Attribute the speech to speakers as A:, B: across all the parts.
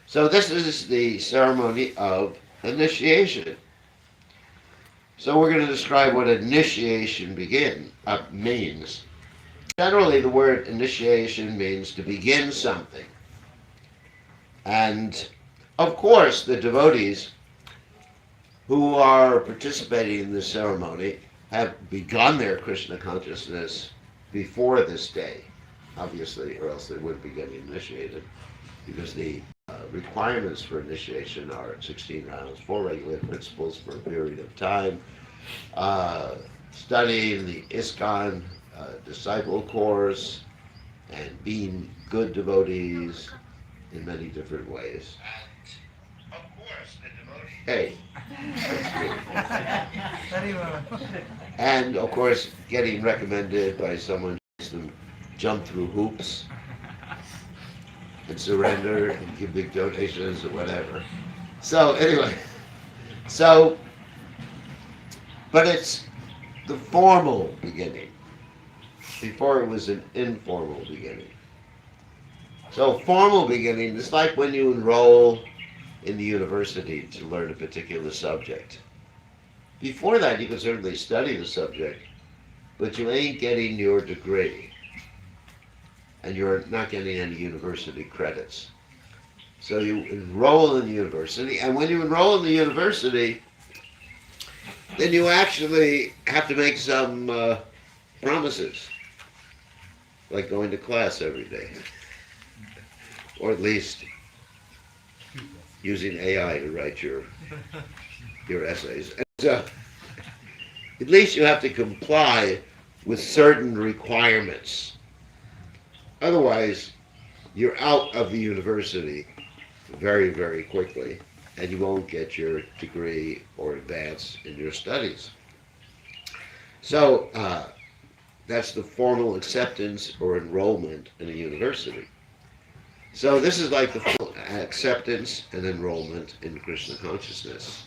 A: So this is the ceremony of initiation. So we're going to describe what initiation means. Generally, the word initiation means to begin something. And of course, the devotees who are participating in this ceremony have begun their Krishna consciousness before this day, obviously, or else they wouldn't be getting initiated, because the requirements for initiation are 16 rounds, 4 regular principles for a period of time, studying the ISKCON disciple course, and being good devotees in many different ways. And of course, the devotee. Hey. And of course, getting recommended by someone who makes them jump through hoops and surrender and give big donations or whatever. So anyway, so, but it's the formal beginning. Before it was an informal beginning. So formal beginning is like when you enroll in the university to learn a particular subject. Before that, you can certainly study the subject, but you ain't getting your degree, and you're not getting any university credits. So you enroll in the university, and when you enroll in the university, then you actually have to make some promises, like going to class every day, or at least using AI to write your essays. And so, at least you have to comply with certain requirements. Otherwise, you're out of the university very, very quickly, and you won't get your degree or advance in your studies. So that's the formal acceptance or enrollment in a university. So this is like the full acceptance and enrollment in Krishna consciousness.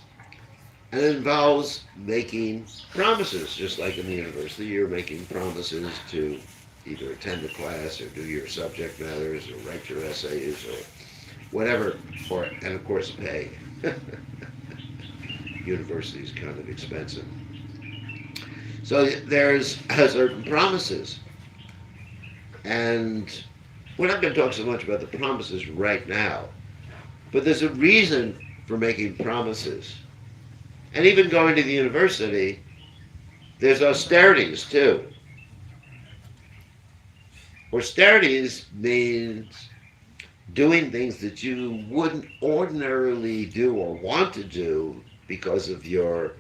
A: And it involves making promises, just like in the university, you're making promises to either attend a class or do your subject matters or write your essays or whatever, and of course pay. University is kind of expensive. So there's certain promises. And we're not going to talk so much about the promises right now, but there's a reason for making promises. And even going to the university, there's austerities too. Austerities means doing things that you wouldn't ordinarily do or want to do because of your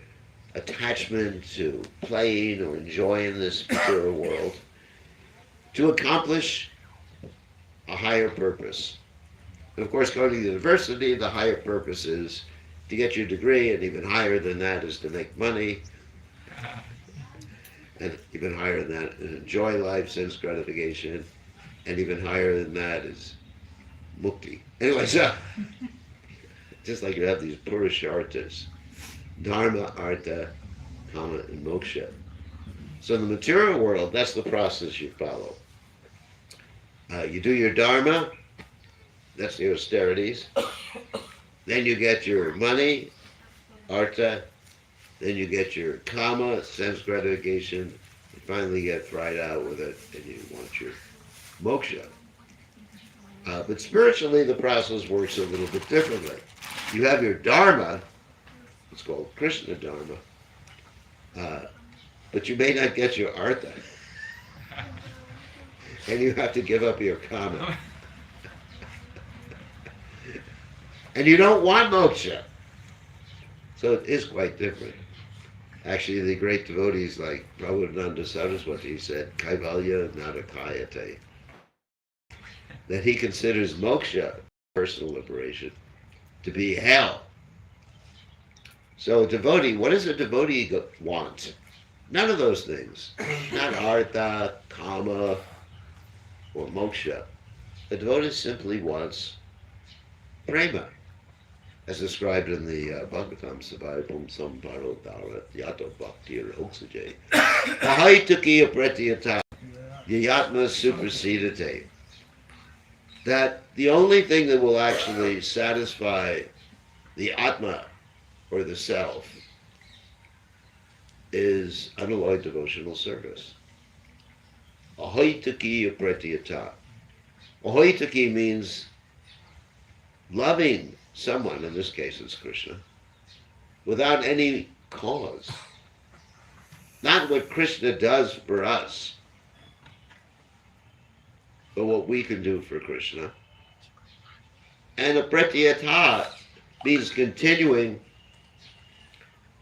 A: attachment to playing or enjoying this material world, to accomplish a higher purpose. And of course, going to the university, the higher purpose is to get your degree, and even higher than that is to make money, and even higher than that is enjoy life, sense gratification, and even higher than that is mukti. Anyway, so just like you have these purusharthas, dharma, artha, kama, and moksha. So in the material world, that's the process you follow. You do your dharma, that's the austerities. Then you get your money, artha. Then you get your kama, sense gratification. You finally get fried out with it, and you want your moksha. But spiritually, the process works a little bit differently. You have your dharma, it's called Krishna dharma, but you may not get your artha. And you have to give up your kama. And you don't want moksha. So it is quite different. Actually, the great devotees like Prabhupada Saraswati said, Kaivalya Narakayate, that he considers moksha, personal liberation, to be hell. So a devotee, what does a devotee want? None of those things. Not artha, kama, or moksha. The devotee simply wants prema, as described in the Bhagavatam, Savai Pumsam Paro Dara Yato Bhakti Oksajay. Ahaitaki Apretiyata Yayatma Supersedate. that the only thing that will actually satisfy the Atma, or the self, is unalloyed devotional service. Ahoitaki apretiyata. Ahoitaki means loving someone, in this case it's Krishna, without any cause. Not what Krishna does for us, but what we can do for Krishna. And apretiyata means continuing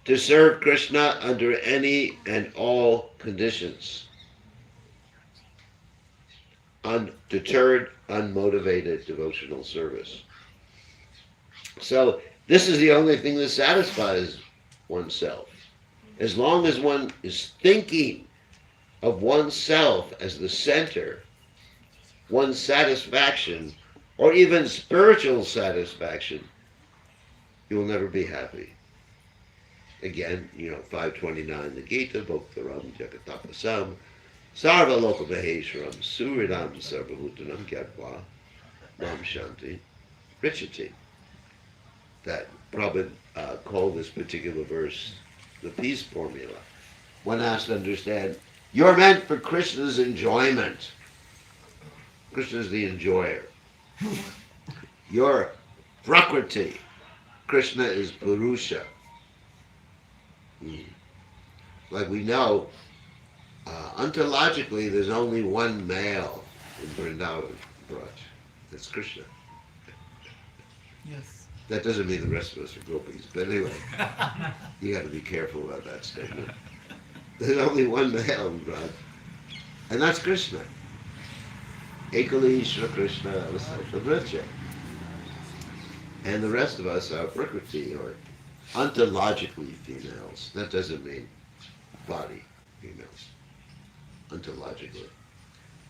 A: to serve Krishna under any and all conditions. Undeterred, unmotivated devotional service. So this is the only thing that satisfies oneself. As long as one is thinking of oneself as the center, one's satisfaction, or even spiritual satisfaction, you will never be happy. Again, 529, the Gita, Bhoktaram, Jagatapasam, Sarva Loka Maheshwaram, Suridam Sarvabhutanam Gyatva, Mam Shanti, Richati. That Prabhupada called this particular verse the peace formula. One has to understand, you're meant for Krishna's enjoyment. Krishna is the enjoyer. You're Prakriti. Krishna is Purusha. Like we know, ontologically, there's only one male in Vrindavan Braj. That's Krishna.
B: Yes.
A: That doesn't mean the rest of us are gopis, but anyway, you got to be careful about that statement. There's only one male in Braj, and that's Krishna. Ekali Shra Krishna Vasartha. And the rest of us are Prakriti, or ontologically females. That doesn't mean body females. Ontologically.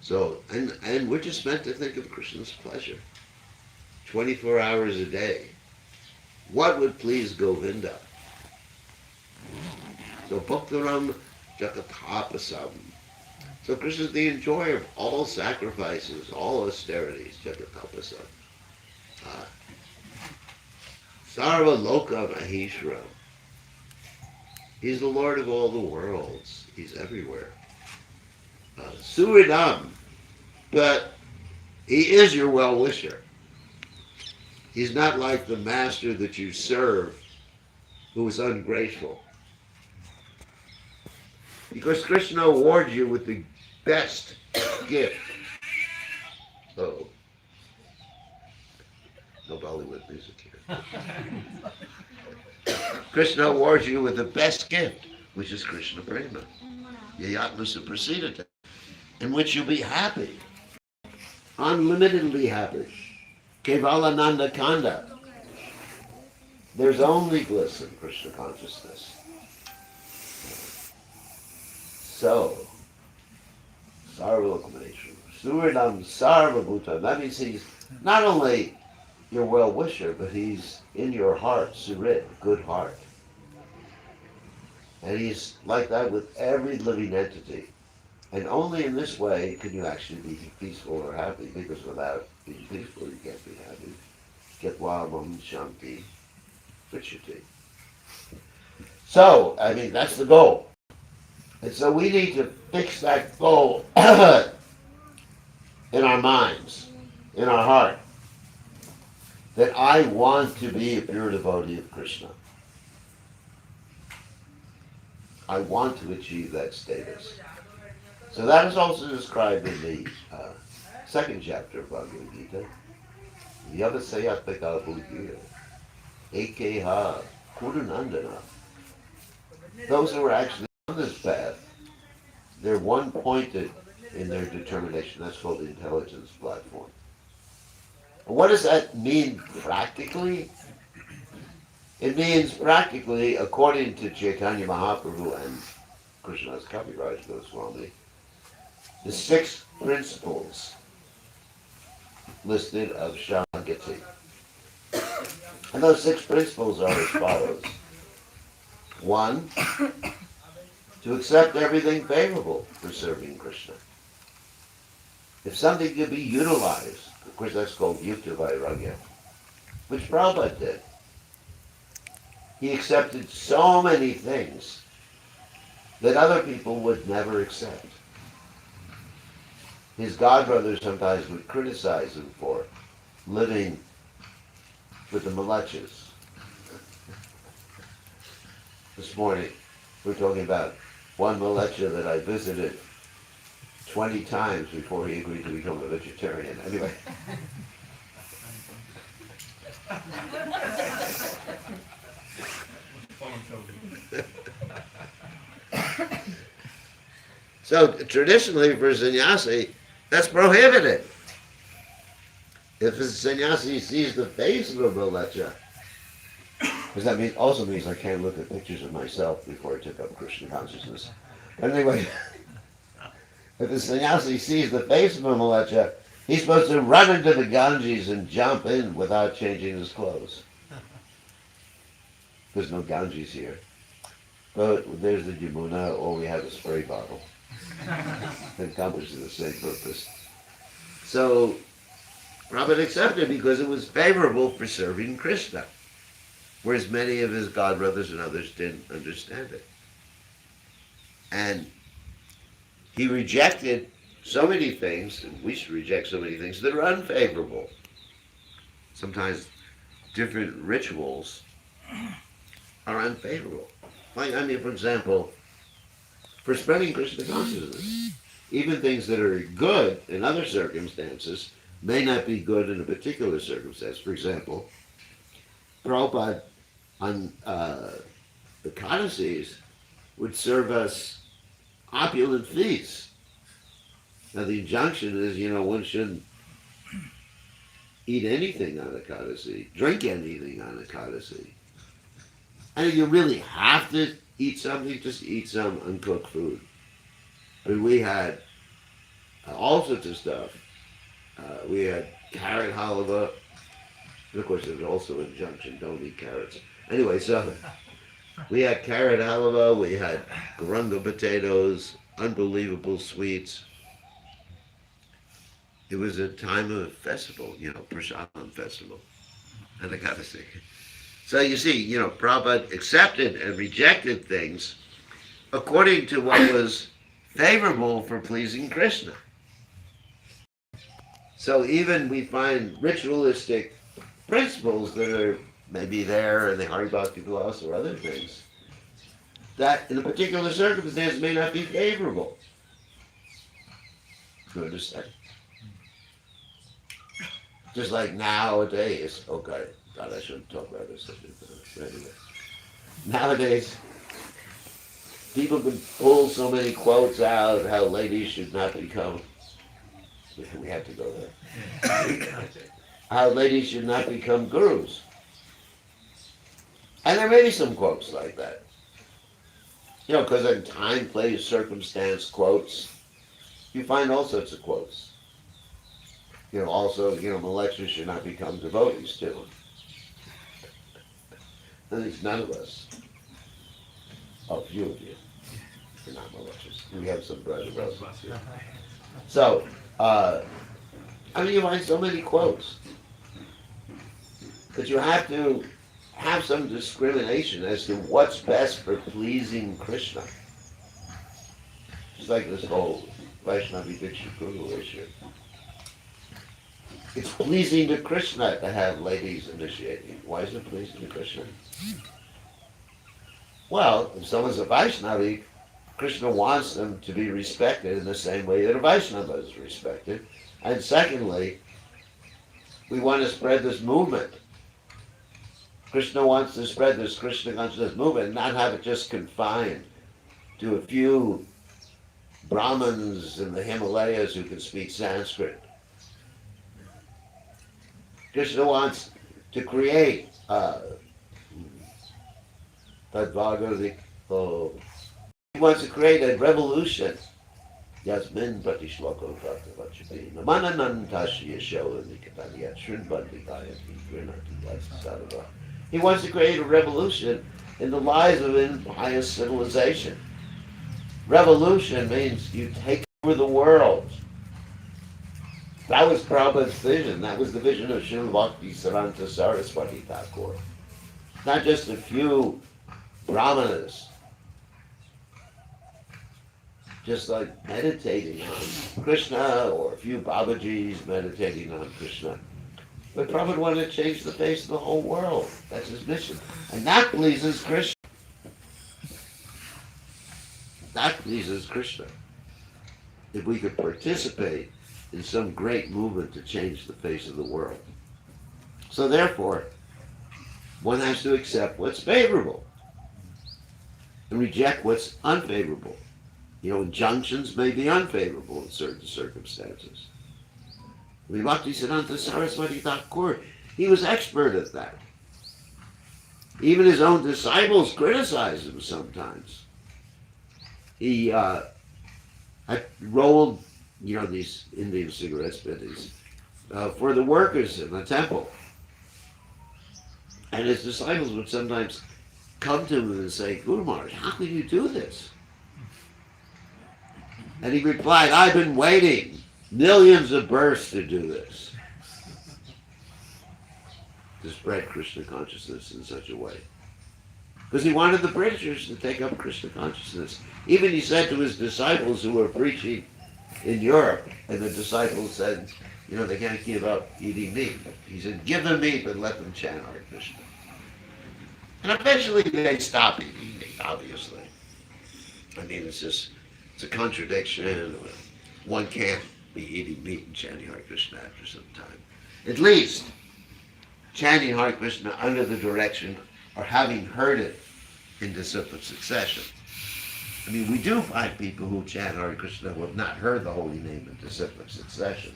A: So, and we're just meant to think of Krishna's pleasure. 24 hours a day. What would please Govinda? So, Bhaktaram Jagatapasam. So Krishna is the enjoyer of all sacrifices, all austerities, Jagatapasam. Sarva Loka Maheshwaram. He's the Lord of all the worlds. He's everywhere. Suridam. But he is your well-wisher. He's not like the master that you serve who is ungrateful. Because Krishna awards you with the best gift. Oh. No Bollywood music here. Krishna awards you with the best gift, which is Krishna Prema. Yayatma Suprasidata, in which you'll be happy. Unlimitedly happy. Kevalananda Kanda. There's only bliss in Krishna consciousness. So, Sarva Lokamaneshwara, Suridam Sarva Bhuta. That means he's not only your well-wisher, but he's in your heart, Surit, good heart. And he's like that with every living entity. And only in this way can you actually be peaceful or happy, because without being peaceful you can't be happy. Get Mam Shanti, Richati. So, that's the goal. And so we need to fix that goal in our minds, in our heart, that I want to be a pure devotee of Krishna. I want to achieve that status. So that is also described in the second chapter of Bhagavad Gita. Yavasayatmaka buddhiya, ekeha kurunandana. Those who are actually on this path, they're one-pointed in their determination. That's called the intelligence platform. What does that mean practically? It means practically, according to Chaitanya Mahaprabhu and Krishna's Kaviraj Goswami, the 6 principles listed of Shangati. And those 6 principles are as follows. 1, to accept everything favorable for serving Krishna. If something can be utilized Of course, that's called Yukta Vairagya, which Prabhupada did. He accepted so many things that other people would never accept. His godbrothers sometimes would criticize him for living with the Malachas. This morning, we're talking about one Malacha that I visited 20 times before he agreed to become a vegetarian. Anyway. So traditionally for sannyasi, that's prohibited. If a sannyasi sees the face of a Malacha, because that also means I can't look at pictures of myself before I took up Krishna consciousness. But anyway, if a sannyasi sees the face of a Malacha, he's supposed to run into the Ganges and jump in without changing his clothes. There's no Ganges here. But there's the Yamuna, or we have a spray bottle. It accomplishes the same purpose. So, Prabhupada accepted because it was favorable for serving Krishna, whereas many of his godbrothers and others didn't understand it. And he rejected so many things, and we should reject so many things that are unfavorable. Sometimes different rituals are unfavorable. Like, for example, for spreading Krishna consciousness, even things that are good in other circumstances may not be good in a particular circumstance. For example, Prabhupada on the Codices would serve us opulent feasts. Now the injunction is, one shouldn't eat anything on a Codice, drink anything on a Codice. And if you really have to eat something, just eat some uncooked food. I mean, we had all sorts of stuff. We had carrot halva. And of course, there's also an injunction, don't eat carrots. Anyway, so we had carrot halva, we had garunga potatoes, unbelievable sweets. It was a time of festival, Prasadam festival. And I gotta say. So you see, Prabhupada accepted and rejected things according to what was favorable for pleasing Krishna. So even we find ritualistic principles that are maybe there in the Hari Bhakti Vilas or other things that in a particular circumstance may not be favorable. You understand? Just like nowadays, okay, God, I shouldn't talk about this subject, but anyway. Nowadays, people can pull so many quotes out how ladies should not become, we have to go there, how ladies should not become gurus. And there may be some quotes like that. Because in time, place, circumstance quotes, you find all sorts of quotes. Also, Malachas should not become devotees too. At least none of us. Oh, a few of you. You're not Malachas. We have some brothers. So, you find so many quotes. But you have to have some discrimination as to what's best for pleasing Krishna. It's like this whole Vaishnavi Diksha Guru issue. It's pleasing to Krishna to have ladies initiating. Why is it pleasing to Krishna? Well, if someone's a Vaishnavi, Krishna wants them to be respected in the same way that a Vaishnava is respected. And secondly, we want to spread this movement. Krishna wants to spread this Krishna consciousness movement and not have it just confined to a few Brahmins in the Himalayas who can speak Sanskrit. Krishna wants to create he wants to create a revolution. Yasmin Pratishloko Bhaktavachati Namananantashi Yashola Nikataniya Shrinbandikaya Grinati. He wants to create a revolution in the lives of impious civilization. Revolution means you take over the world. That was Prabhupada's vision. That was the vision of Srila Bhakti Siddhanta Saraswati Thakur. Not just a few brahmanas, just like meditating on Krishna, or a few Babajis meditating on Krishna. But Prabhupada wanted to change the face of the whole world. That's his mission. And that pleases Krishna. That pleases Krishna. If we could participate in some great movement to change the face of the world. So therefore, one has to accept what's favorable and reject what's unfavorable. Injunctions may be unfavorable in certain circumstances. Bhakti-Siddhanta Saraswati Thakur, he was expert at that. Even his own disciples criticized him sometimes. He had rolled, these Indian cigarette biddies for the workers in the temple. And his disciples would sometimes come to him and say, Guru Maharaj, how can you do this? And he replied, I've been waiting millions of births to do this. To spread Krishna consciousness in such a way. Because he wanted the Britishers to take up Krishna consciousness. Even he said to his disciples who were preaching in Europe, and the disciples said, they can't give up eating meat. He said, give them meat, but let them chant Hare Krishna. And eventually they stopped eating meat, obviously. I mean, it's a contradiction. One can't be eating meat and chanting Hare Krishna after some time. At least, chanting Hare Krishna under the direction or having heard it in disciplic succession. I mean, we do find people who chant Hare Krishna who have not heard the holy name in disciplic succession.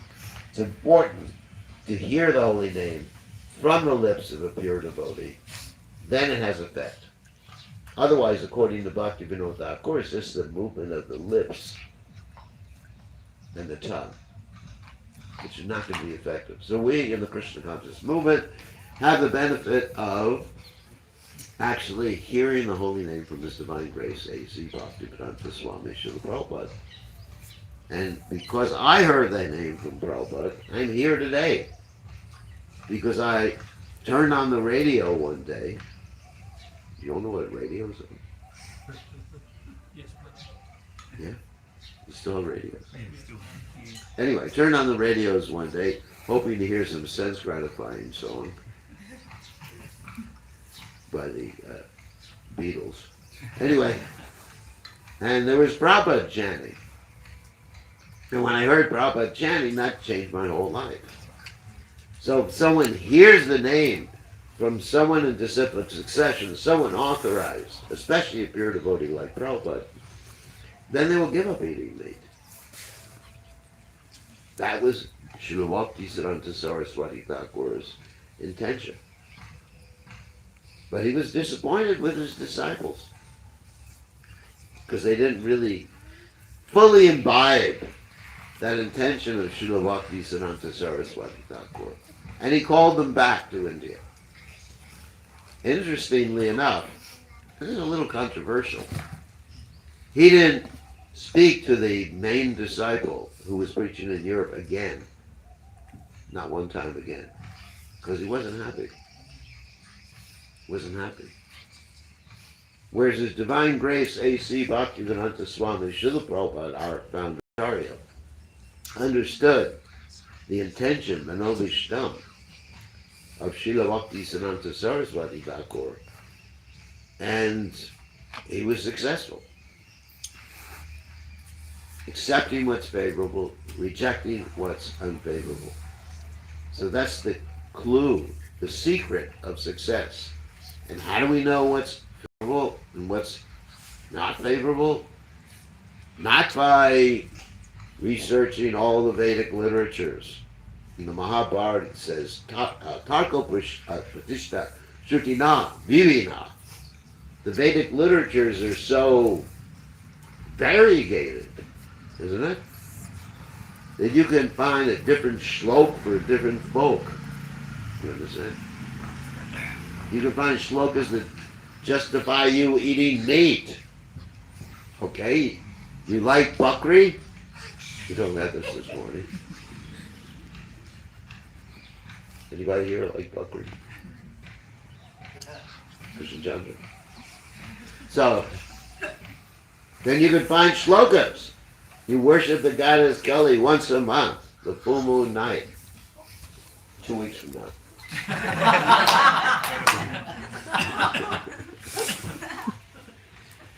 A: It's important to hear the holy name from the lips of a pure devotee. Then it has effect. Otherwise, according to Bhaktivinoda Thakur, it's just the movement of the lips and the tongue, which is not going to be effective. So we, in the Krishna conscious movement, have the benefit of actually hearing the holy name from His Divine Grace, A.C. Bhaktivedanta Swami Srila Prabhupada. And because I heard that name from Prabhupada, I'm here today. Because I turned on the radio one day. You don't know what radio is?
B: Yes,
A: Yeah? You still have radios? Anyway, I turned on the radios one day, hoping to hear some sense-gratifying song by the Beatles. Anyway, and there was Prabhupada chanting. And when I heard Prabhupada chanting, that changed my whole life. So if someone hears the name from someone in disciplic succession, someone authorized, especially a pure devotee like Prabhupada, then they will give up eating meat. That was Srila Bhakti-Siddhanta Saraswati Thakur's intention. But he was disappointed with his disciples because they didn't really fully imbibe that intention of Srila Bhakti-Siddhanta Saraswati Thakur. And he called them back to India. Interestingly enough, this is a little controversial. He didn't speak to the main disciple who was preaching in Europe again. Not one time again. Because he wasn't happy. Wasn't happy. Whereas His Divine Grace A.C. Bhaktivedanta Swami Srila Prabhupada, our founder Acharya, understood the intention, Manovishtam, of Srila Bhakti-Siddhanta Saraswati Thakur, and he was successful. Accepting what's favorable, rejecting what's unfavorable. So that's the clue, the secret of success. And how do we know what's favorable and what's not favorable? Not by researching all the Vedic literatures. In the Mahabharata it says, Tarko Pratishta Shrutina Vivina. The Vedic literatures are so variegated, isn't it? That you can find a different shloka for different folk. You understand? You can find shlokas that justify you eating meat. Okay? You like bakri? We talked about this morning. Anybody here like Buckward? Christian Chandra. So, then you can find shlokas. You worship the goddess Kali once a month, the full moon night. 2 weeks from now.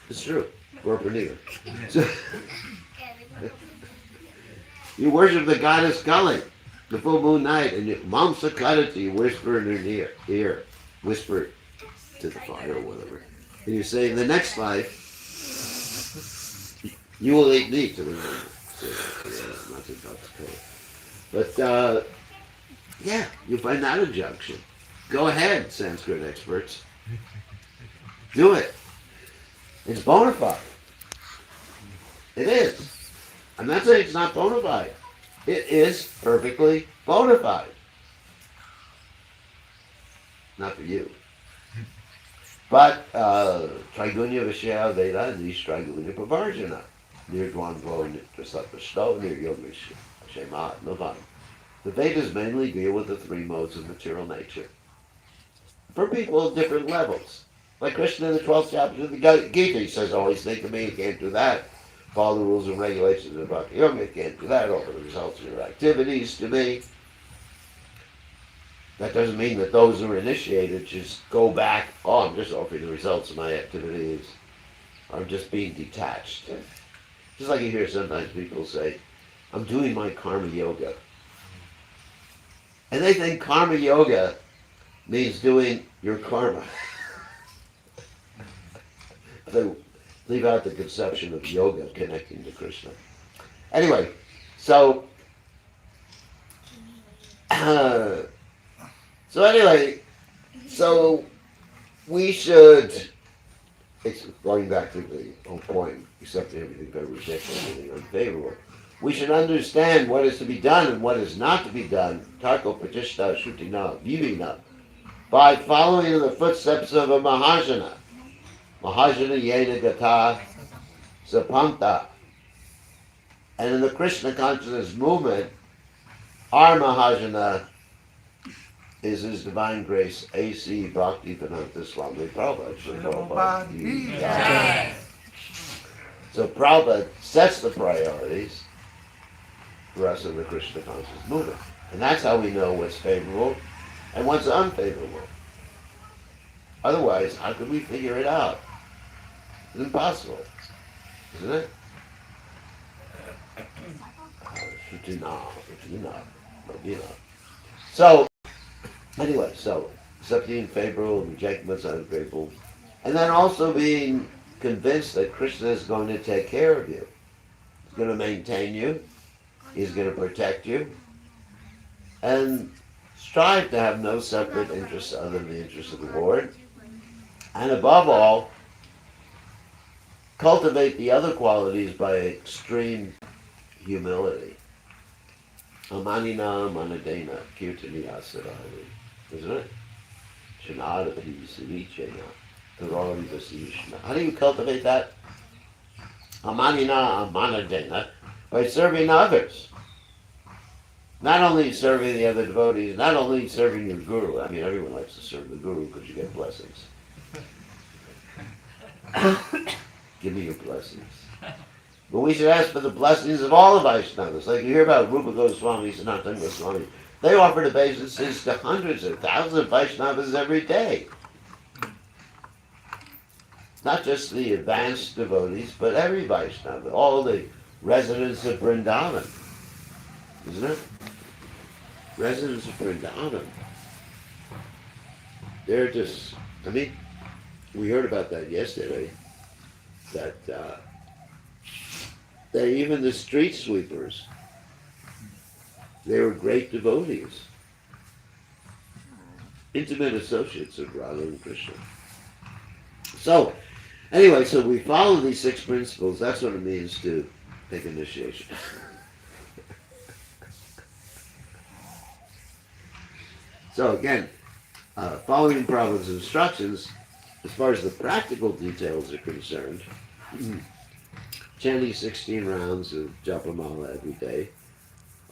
A: It's true. Gorpaniga. So, you worship the goddess Kali, the full moon night, and you Mamsa Kadati, you whisper in her ear, whisper to the fire or whatever. And you say, in the next life, you will eat meat to remember. Not to intoxicate. But, yeah, you find that injunction. Go ahead, Sanskrit experts. Do it. It's bona fide. It is. I'm not saying it's not bona fide. It is perfectly bona fide. Not for you. But Trigunya Vishya Veda and these Trigunya Pavarjana. Nirdwan Vo Nitrasatvasto, Niryogish Shema Navan. The Vedas mainly deal with the three modes of material nature. For people at different levels. Like Krishna in the 12th chapter of the Gita, he says, always think of me, you can't do that. Follow the rules and regulations of Bhakti Yoga, you can't do that. Offer the results of your activities to me. That doesn't mean that those who are initiated just go back, oh, I'm just offering the results of my activities. I'm just being detached. Just like you hear sometimes people say, I'm doing my karma yoga. And they think karma yoga means doing your karma. They leave out the conception of yoga connecting to Krishna. Anyway, so we should, it's going back to the whole point, accepting everything but rejecting everything unfavorable. We should understand what is to be done and what is not to be done, Tarko Pratishta Shrutina, Vivina, by following in the footsteps of a Mahajana. Mahajana Yena Gata Sapanta. And in the Krishna consciousness movement, our Mahajana is His Divine Grace, A.C. Bhaktivedanta Swami Prabhupada. So Prabhupada sets the priorities for us in the Krishna consciousness movement. And that's how we know what's favorable and what's unfavorable. Otherwise, how could we figure it out? It's impossible, isn't it? So, anyway, accepting favorable, rejecting what's unfavorable, and then also being convinced that Krishna is going to take care of you. He's going to maintain you. He's going to protect you. And strive to have no separate interests other than the interests of the Lord. And above all, cultivate the other qualities by extreme humility. Amanina manadena kirtaniya sarari. Isn't it? Shanadati sirichena. Karori vasishna. How do you cultivate that? Amanina amanadena. By serving others. Not only serving the other devotees, not only serving your guru. I mean, everyone likes to serve the guru because you get blessings. Give me your blessings. But we should ask for the blessings of all the Vaishnavas. Like you hear about Rupa Goswami, Sanatana Goswami. They offer obeisances to hundreds of thousands of Vaishnavas every day. Not just the advanced devotees, but every Vaishnava. All the residents of Vrindavan. Isn't it? Residents of Vrindavan. They're just, I mean, we heard about that yesterday. That even the street sweepers, they were great devotees, intimate associates of Radha and Krishna. So, anyway, so we follow these 6 principles. That's what it means to take initiation. So again, following Prabhupada's instructions, as far as the practical details are concerned, chanting 16 rounds of Japamala every day,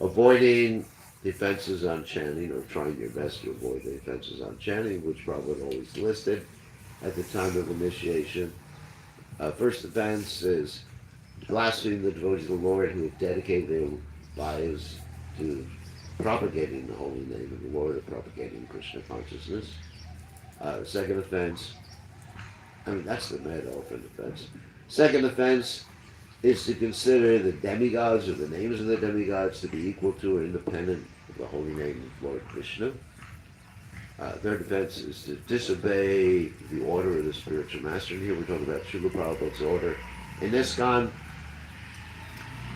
A: avoiding the offenses on chanting, or trying your best to avoid the offenses on chanting, which Prabhupada always listed at the time of initiation. First offense is blaspheming the devotees of the Lord who have dedicated their lives to propagating the holy name of the Lord, or propagating Krishna consciousness. Second offense, that's the mad elephant offense. Second offense is to consider the demigods, or the names of the demigods, to be equal to or independent of the holy name of Lord Krishna. Third offense is to disobey the order of the spiritual master. And here we're talking about Srila Prabhupada's order. In ISKCON,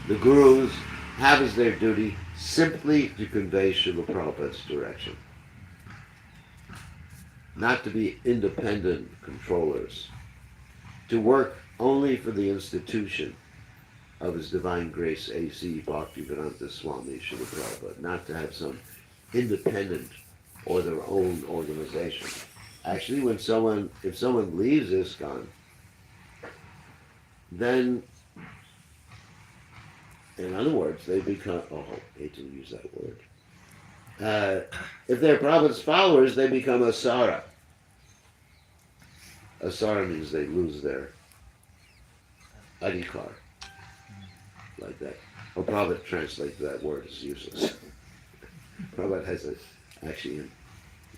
A: the gurus have as their duty simply to convey Srila Prabhupada's direction, not to be independent controllers, to work only for the institution of His Divine Grace A.C. Bhaktivedanta Swami Srila Prabhupada, not to have some independent or their own organization. Actually, if someone leaves ISKCON, then, in other words, they become, I hate to use that word. If they're Prabhupada's followers, they become asara. Asara means they lose their adhikar, like that. Well, Prabhupada translates that word as useless. Prabhupada has actually a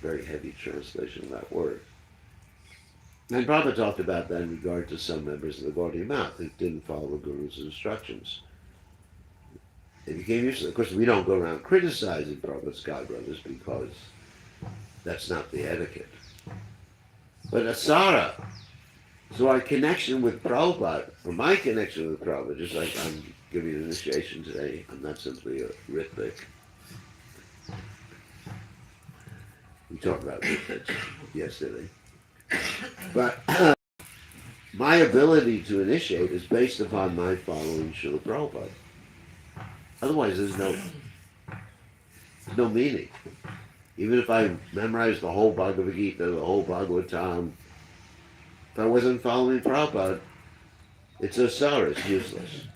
A: very heavy translation of that word. And Prabhupada talked about that in regard to some members of the Gaudiya Math who didn't follow the Guru's instructions. They became useless. Of course, we don't go around criticizing Prabhupada's God brothers, because that's not the etiquette. But asara, so our connection with Prabhupada, or my connection with Prabhupada, just like I'm giving an initiation today, I'm not simply a rhythmic. We talked about rhythmics yesterday. But my ability to initiate is based upon my following Srila Prabhupada. Otherwise, there's no meaning. Even if I memorized the whole Bhagavad Gita, the whole Bhagavatam, if I wasn't following Prabhupada, it's asara, it's useless.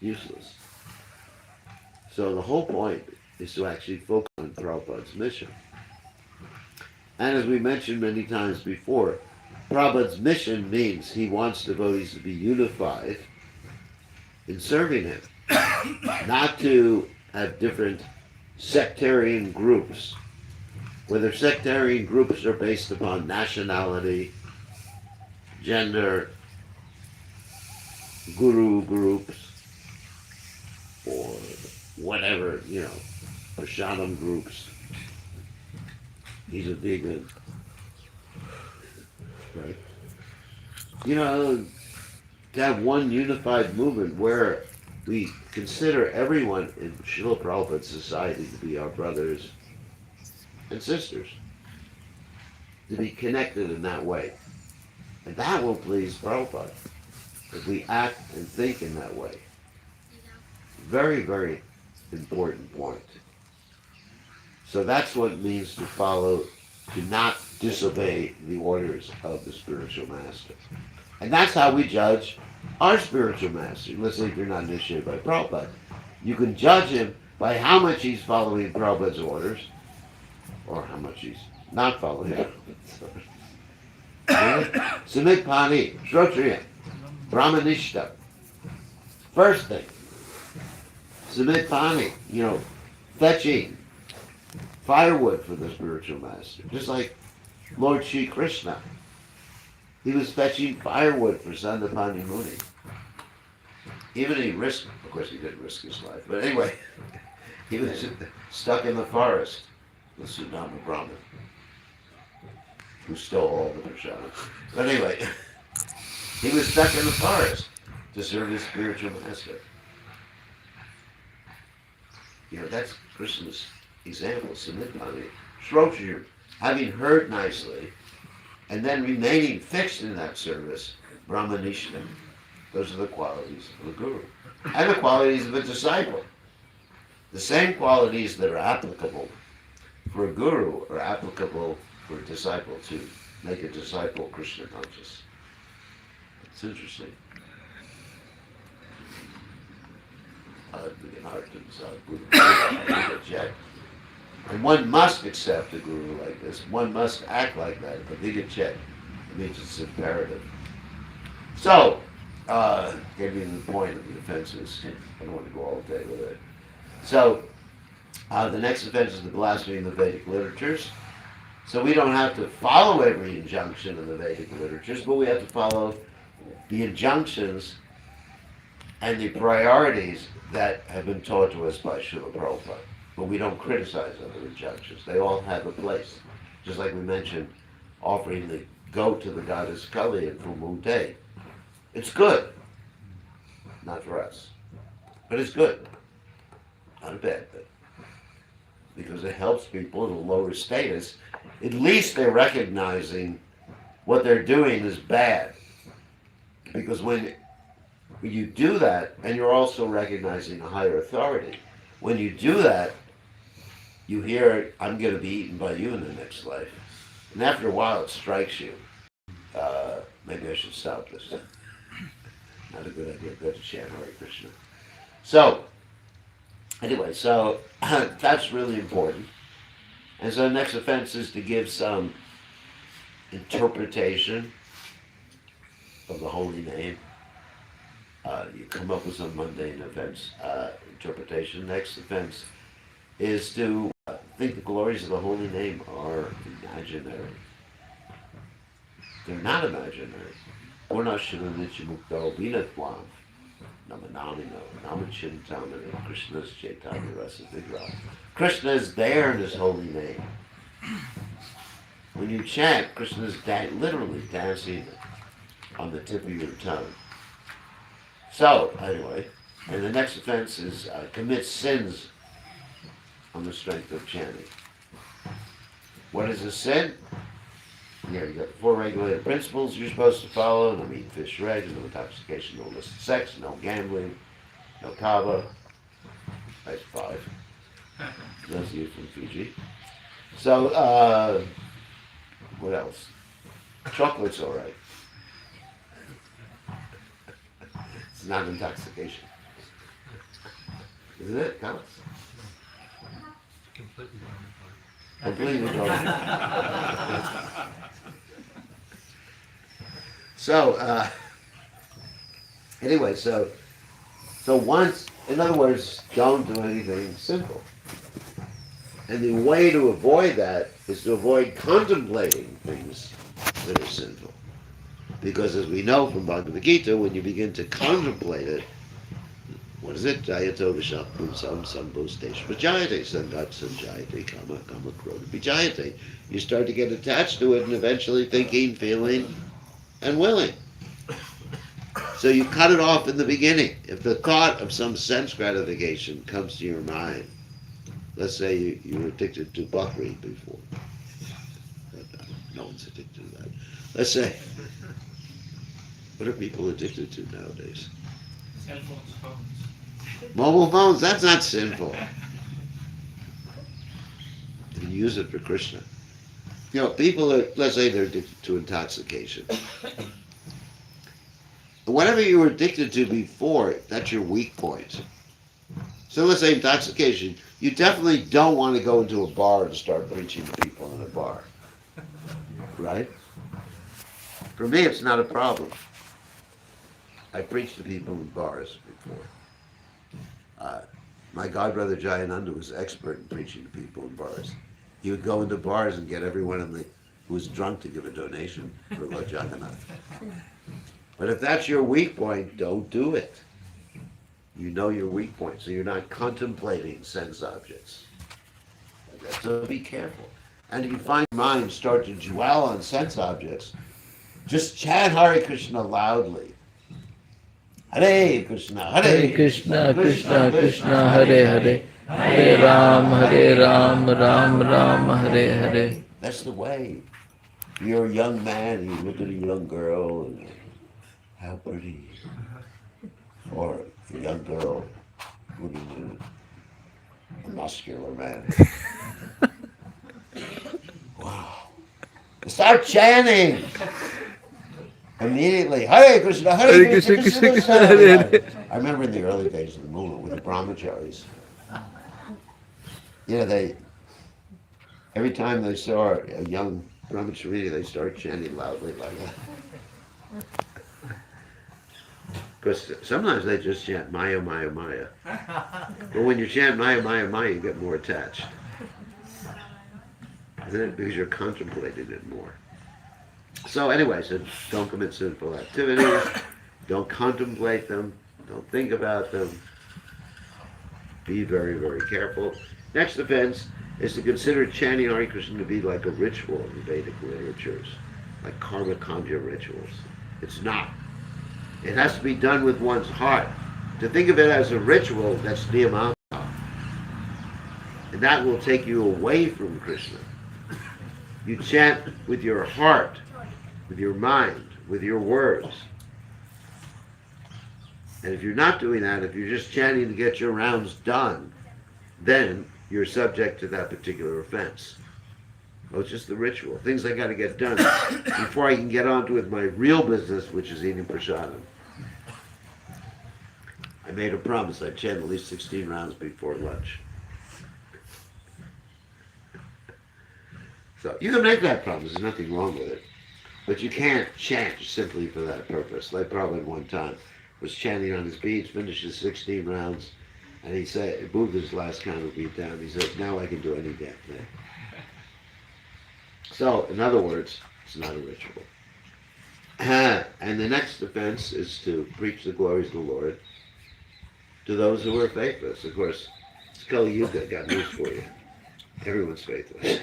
A: Useless. So the whole point is to actually focus on Prabhupada's mission. And as we mentioned many times before, Prabhupada's mission means he wants devotees to be unified in serving him, not to have different sectarian groups, whether sectarian groups are based upon nationality, gender, guru groups, or whatever, Prashadam groups. He's a vegan, right? To have one unified movement where we consider everyone in Srila Prabhupada's society to be our brothers and sisters, to be connected in that way. And that will please Prabhupada, if we act and think in that way. Very, very important point. So that's what it means to follow, to not disobey the orders of the spiritual master. And that's how we judge our spiritual master. Let's say if you're not initiated by Prabhupada, you can judge him by how much he's following Prabhupada's orders, or how much he's not following Prabhupada's orders. Samit Pani, Shrotriya, Brahmanishta. First thing, Samit Pani, fetching firewood for the spiritual master. Just like Lord Shri Krishna. He was fetching firewood for Sandapani Muni. Even he risked, of course he didn't risk his life, but anyway, he was stuck in the forest with Sudama Brahman, who stole all the prasada. But anyway, he was stuck in the forest to serve his spiritual master. That's Krishna's example, Samidpani. Shrotriya, having heard nicely, and then remaining fixed in that service, Brahmanishna. Those are the qualities of a guru. And the qualities of a disciple. The same qualities that are applicable for a guru are applicable for a disciple to make a disciple Krishna conscious. It's interesting. And one must accept a guru like this. One must act like that. But Diksha, it means it's imperative. So, getting to the point of the offenses. I don't want to go all day with it. So, the next offense is the blasphemy of the Vedic literatures. So we don't have to follow every injunction in the Vedic literatures, but we have to follow the injunctions and the priorities that have been taught to us by Srila Prabhupada. But we don't criticize other injunctions. They all have a place. Just like we mentioned, offering the goat to the goddess Kali in Full Moon Day. It's good. Not for us. But it's good. Not a bad thing. Because it helps people in a lower status. At least they're recognizing what they're doing is bad. Because when you do that, and you're also recognizing a higher authority, when you do that, you hear, I'm going to be eaten by you in the next life. And after a while, it strikes you. Maybe I should stop this. Not a good idea. Go to chant Hare Krishna. So, anyway, so that's really important. And so the next offense is to give some interpretation of the holy name. You come up with some mundane offense interpretation. Next offense is to think the glories of the holy name are imaginary. They're not imaginary. Purna Shiranichi Mukto Vinatvam Namanamino Namachintamani Krishna's Chaitanya Rasa Vigraha. Krishna is there in his holy name. When you chant, Krishna is literally dancing on the tip of your tongue. So, anyway, and the next offense is commit sins on the strength of chanting. What is a sin? Yeah, you got the four regulated principles you're supposed to follow. No meat, fish, red, no intoxication, no illicit sex, no gambling, no kava. That's 5. Those of you from Fiji. So, what else? Chocolate's all right. It's not intoxication. Isn't it, Alex?
B: Completely
A: Completely wrong. So, anyway, so once, in other words, don't do anything simple. And the way to avoid that is to avoid contemplating things that are sinful. Because as we know from Bhagavad Gita, when you begin to contemplate it, what is it? Jayato vishapum sam sambhustesh vajayate sangat sanjayate kama kama krota vijayate. You start to get attached to it and eventually thinking, feeling, and willing. So you cut it off in the beginning. If the thought of some sense gratification comes to your mind, let's say you were addicted to buckwheat before. No one's addicted to that. Let's say, what are people addicted to nowadays?
B: Cell phones.
A: Mobile phones, that's not sinful. You can use it for Krishna. You know, people are, let's say they're addicted to intoxication. Whatever you were addicted to before, that's your weak point. So let's say intoxication, you definitely don't want to go into a bar and start preaching to people in a bar. Right? For me, it's not a problem. I preached to people in bars before. My godbrother Jayananda was expert in preaching to people in bars. He would go into bars and get everyone who was drunk to give a donation for Lord Jagannath. But if that's your weak point, don't do it. You know your weak point, so you're not contemplating sense objects. So be careful. And if you find your mind start to dwell on sense objects, just chant Hare Krishna loudly. Hare Krishna,
C: Hare Krishna, Krishna Krishna, Hare Hare, Hare Ram, Ram Ram, Hare Hare.
A: That's the way. You're a young man and you look at a young girl and how pretty. Or a young girl looking at a muscular man. Wow. Start chanting. immediately, Hare Krishna, Hare
C: Hare
A: Krishna,
C: Krishna,
A: Krishna
C: Krishna
A: Krishna,
C: Krishna,
A: Hare
C: Hare
A: Hare.
C: Hare.
A: I remember in the early days of the movement with the brahmacharis, you know, they every time they saw a young brahmachari, they start chanting loudly like that. Because sometimes they just chant Maya, Maya, Maya. But when you chant Maya, Maya, Maya, you get more attached. Isn't it? Because you're contemplating it more. So anyway, so don't commit sinful activities, don't contemplate them, don't think about them. Be very, very careful. Next offense is to consider chanting Hare Krishna to be like a ritual in Vedic literatures, like karma kanja rituals. It's not. It has to be done with one's heart. To think of it as a ritual, that's niyama. And that will take you away from Krishna. You chant with your heart, with your mind, with your words. And if you're not doing that, if you're just chanting to get your rounds done, then you're subject to that particular offense. Oh, it's just the ritual. Things I got to get done before I can get on to with my real business, which is eating prasadam. I made a promise I'd chant at least 16 rounds before lunch. So you can make that promise. There's nothing wrong with it. But you can't chant simply for that purpose. Like Prabhupada one time was chanting on his beach, finished his 16 rounds, and he said, he moved his last counter beat down. He said, now I can do any damn thing. So, in other words, it's not a ritual. And the next offense is to preach the glories of the Lord to those who are faithless. Of course, Kali Yuga got news for you. Everyone's faithless.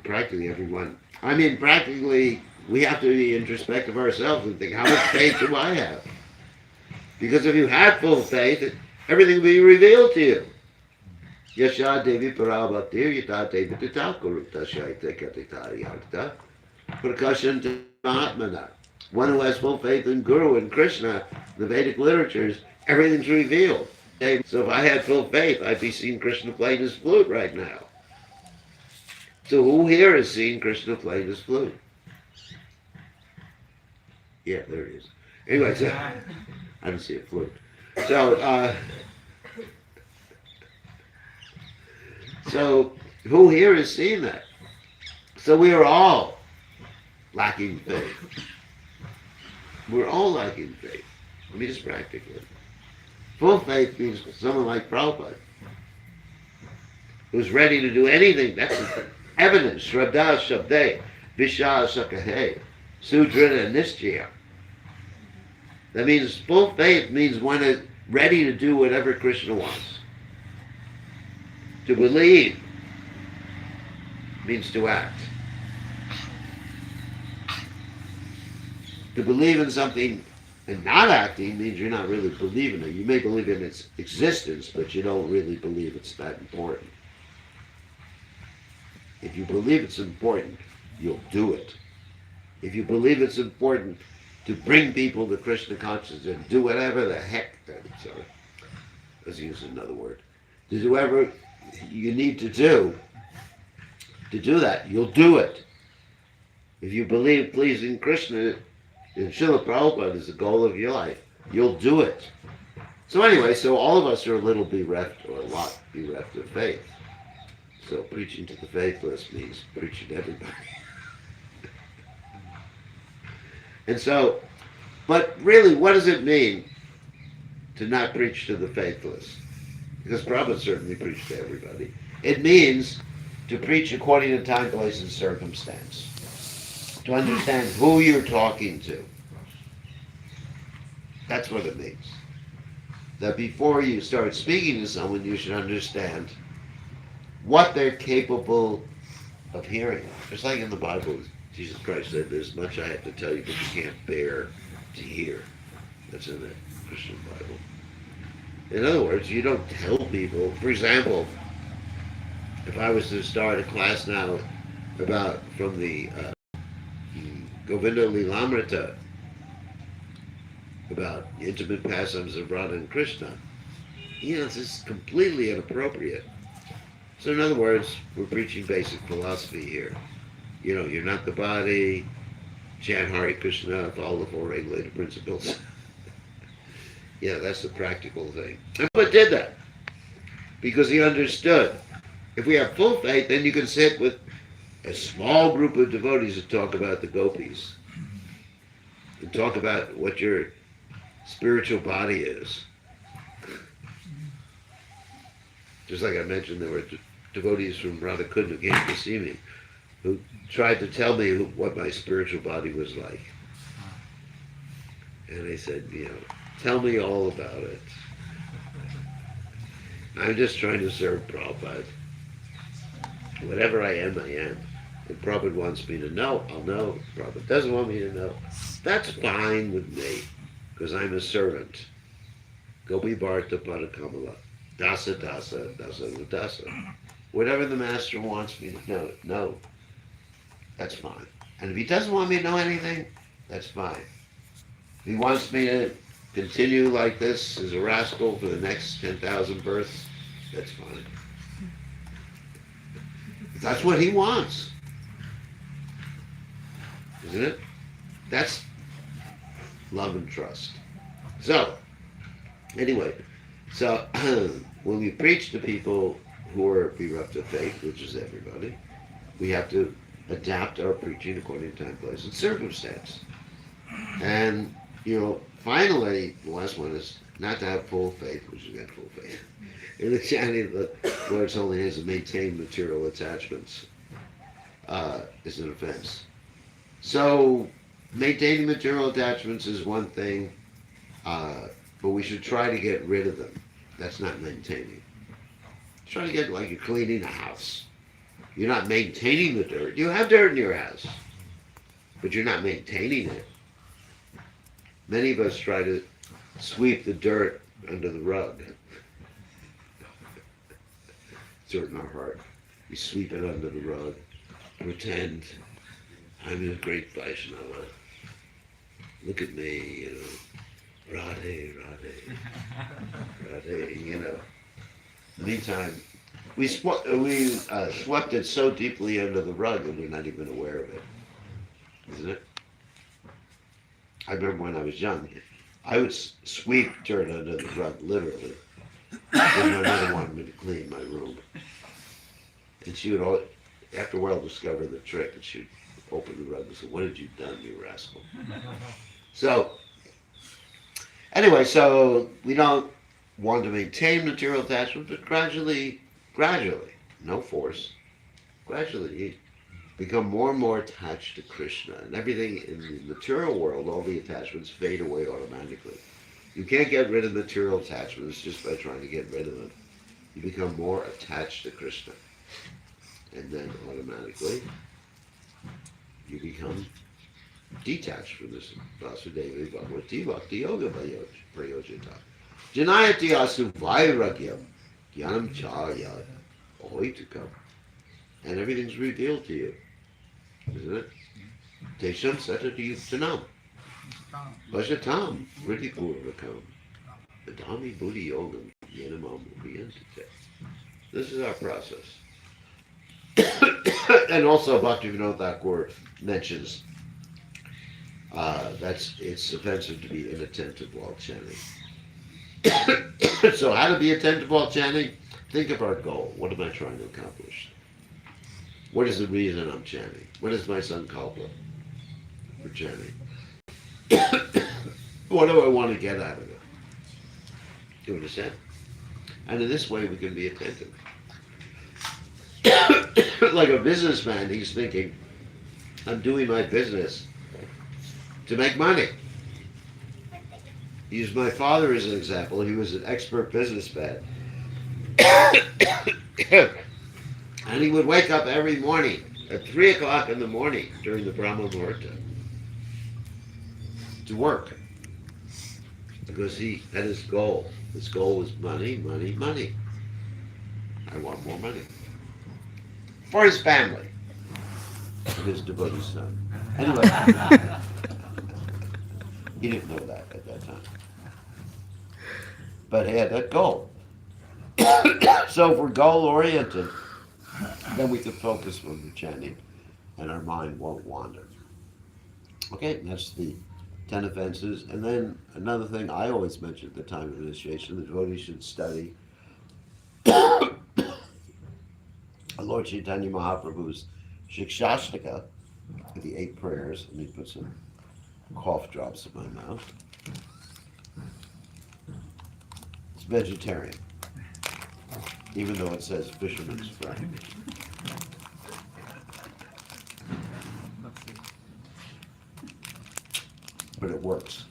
A: Practically everyone. I mean, practically, we have to be introspective ourselves and think, how much faith do I have? Because if you had full faith, everything will be revealed to you. Yasha Devi Parabhaktir Yata Devi Tita Kurupta Shaita Katitari Arta Prakashan Mahatmana. One who has full faith in Guru and Krishna, the Vedic literatures, everything's revealed. So if I had full faith, I'd be seeing Krishna playing his flute right now. So who here has seen Krishna playing his flute? Yeah, there it is. Anyway, so, I didn't see a flute. So who here has seen that? So we are all lacking faith. We're all lacking faith. I mean, just practically. Full faith means someone like Prabhupada, who's ready to do anything. That's evidence. Shraddha Shabde, Vishal Sakahe, Sudrina Nishchaya. That means full faith means one is ready to do whatever Krishna wants. To believe means to act. To believe in something and not acting means you're not really believing it. You may believe in its existence, but you don't really believe it's that important. If you believe it's important, you'll do it. If you believe it's important to bring people to Krishna consciousness and do whatever the heck, sorry, let's use another word, to do whatever you need to do that, you'll do it. If you believe pleasing Krishna and Srila Prabhupada is the goal of your life, you'll do it. So anyway, so all of us are a little bereft, or a lot bereft of faith. So preaching to the faithless means preaching to everybody. And so, but really, what does it mean to not preach to the faithless? Because Prabhupada certainly preached to everybody. It means to preach according to time, place, and circumstance. To understand who you're talking to. That's what it means. That before you start speaking to someone, you should understand what they're capable of hearing. Just like in the Bible, Jesus Christ said, there's much I have to tell you, but you can't bear to hear. That's in the Christian Bible. In other words, you don't tell people, for example, if I was to start a class now about from the Govinda Lilamrita, about intimate pastimes of Radha and Krishna, this is completely inappropriate. So in other words, we're preaching basic philosophy here. You're not the body. Chant Hare Krishna, follow the four regulated principles. That's the practical thing. And Buddha did that because he understood. If we have full faith, then you can sit with a small group of devotees and talk about the gopis and talk about what your spiritual body is. Just like I mentioned, there were devotees from Radhakund who came to see me, who tried to tell me what my spiritual body was like. And I said, tell me all about it. I'm just trying to serve Prabhupada. Whatever I am, I am. If Prabhupada wants me to know, I'll know. If Prabhupada doesn't want me to know, that's fine with me, because I'm a servant. Gopi Bharta Padakamala. Dasa Dasa Dasa Dasa. Whatever the master wants me to know, that's fine. And if he doesn't want me to know anything, that's fine. If he wants me to continue like this as a rascal for the next 10,000 births, that's fine. That's what he wants. Isn't it? That's love and trust. So, anyway, when we preach to people who are bereft of faith, which is everybody, we have to adapt our preaching according to time, place, and circumstance. And, finally, the last one is not to have full faith, which is not full faith. In the chanting the Lord's holy hands and maintain material attachments is an offense. So, maintaining material attachments is one thing, but we should try to get rid of them. That's not maintaining. Try to get like you're cleaning a house. You're not maintaining the dirt. You have dirt in your house, but you're not maintaining it. Many of us try to sweep the dirt under the rug. Dirt in our heart. We sweep it under the rug. Pretend I'm a great Vaishnava. Look at me, Radhe, Radhe, Radhe, Meantime, we swept it so deeply under the rug that we're not even aware of it. Isn't it? I remember when I was young, I would sweep dirt under the rug, literally. When my mother wanted me to clean my room. And she would, after a while, discover the trick, and she'd open the rug and say, "What have you done, you rascal?" So, anyway, we don't want to maintain material attachment, but gradually, no force, gradually become more and more attached to Krishna. And everything in the material world, all the attachments fade away automatically. You can't get rid of material attachments just by trying to get rid of them. You become more attached to Krishna. And then automatically, you become detached from this Vasudeva Bhagavati Bhakti Yoga Prayojita. Janayati asu vairagyam jnanam chaya ahoitukam. And everything's revealed to you. Isn't it? Tesham satati yuktanam. Vajatam vriddhipurvakam. Adami buddhi yogam yenamam ubhiyantite. This is our process. And also Bhaktivinoda Thakur mentions it's offensive to be inattentive while chanting. So how to be attentive while chanting? Think of our goal. What am I trying to accomplish? What is the reason I'm chanting? What is my sankalpa for chanting? What do I want to get out of it? Do you understand? And in this way we can be attentive. Like a businessman, he's thinking, I'm doing my business to make money. Use my father as an example. He was an expert businessman. And he would wake up every morning at 3 o'clock in the morning during the Brahma Muhurta to work. Because he had his goal. His goal was money, money, money. I want more money. For his family. For his devotee son. Anyway. He didn't know that at that time. But he had that goal. So if we're goal-oriented, then we can focus when we're chanting and our mind won't wander. Okay, that's the 10 offenses. And then another thing I always mention at the time of initiation, the devotee should study Lord Chaitanya Mahaprabhu's Shikshashtaka, the 8 prayers. Let me put some cough drops in my mouth. It's vegetarian, even though it says fisherman's friend. But it works.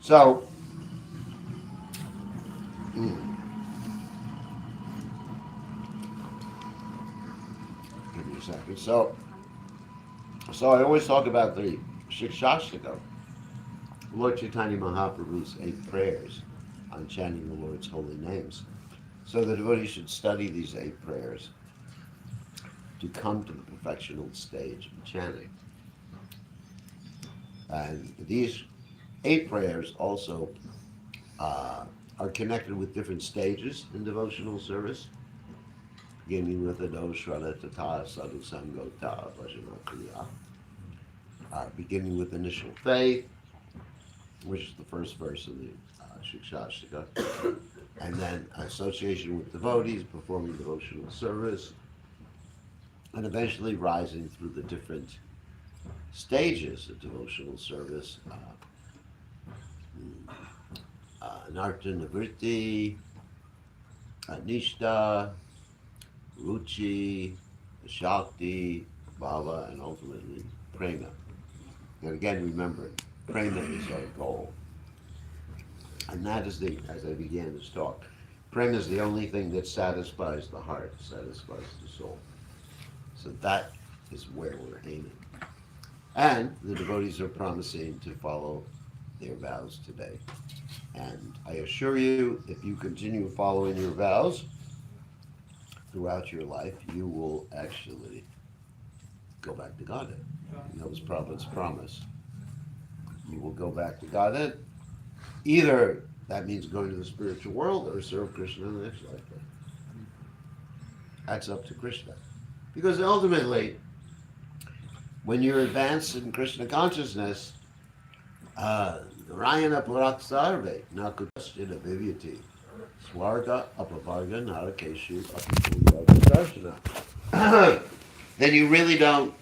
A: So, give me a second. So I always talk about the Shikshashtaka, Lord Chaitanya Mahaprabhu's 8 prayers on chanting the Lord's holy names. So the devotee should study these 8 prayers to come to the perfectional stage of chanting. And these 8 prayers also are connected with different stages in devotional service, beginning with Ado Shraddha Tata Sadhu Sangota Bhajana Kriya, beginning with initial faith, which is the first verse of the Shikshashtaka, and then association with devotees, performing devotional service, and eventually rising through the different stages of devotional service, Narta Nivritti, Nishta, Ruchi, Shakti, Bhava, and ultimately Prema. And again, remember, Prema is our goal. And that is as I began this talk, Prema is the only thing that satisfies the heart, satisfies the soul. So that is where we're aiming. And the devotees are promising to follow their vows today. And I assure you, if you continue following your vows throughout your life, you will actually go back to Godhead. And that was Prabhupada's promise. You will go back to Godhead. Either that means going to the spiritual world or serve Krishna in the next lifetime. That's up to Krishna. Because ultimately, when you're advanced in Krishna consciousness, Rayana Paraksarve, Nakutashina Vivyati, Swarga Apavarga Narakeshu Apavarga. Then you really don't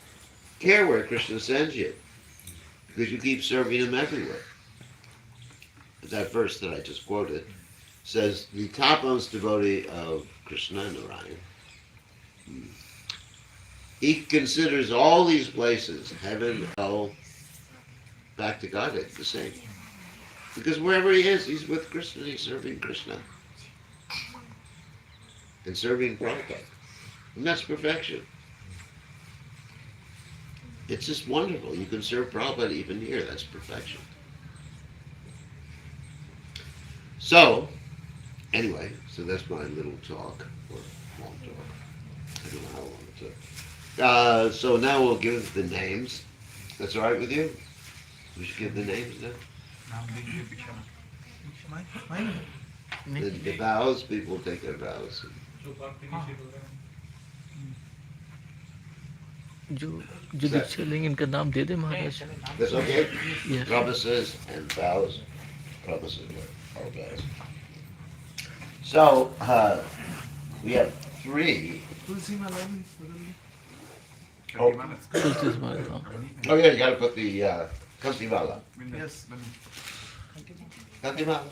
A: care where Krishna sends you, because you keep serving him everywhere. That verse that I just quoted says, the topmost devotee of Krishna, Narayan, he considers all these places, heaven, hell, back to Godhead, the same. Because wherever he is, he's with Krishna, he's serving Krishna. And serving Prabhupada. And that's perfection. It's just wonderful. You can serve Prabhupada even here, that's perfection. So, anyway, so that's my little talk, or long talk. I don't know how long it took. So now we'll give the names. That's all right with you? We should give the names now. The vows, people take their vows.
C: जो दीक्षा लेंगे इनका नाम दे दे महाराज.
A: That's okay?
C: Yes.
A: Promises and vows. Promises are vows. So, we have 3. Oh,
C: Tulsi is my name.
A: oh yeah, you gotta put the Kantivala.
B: Yes.
A: Kantivala.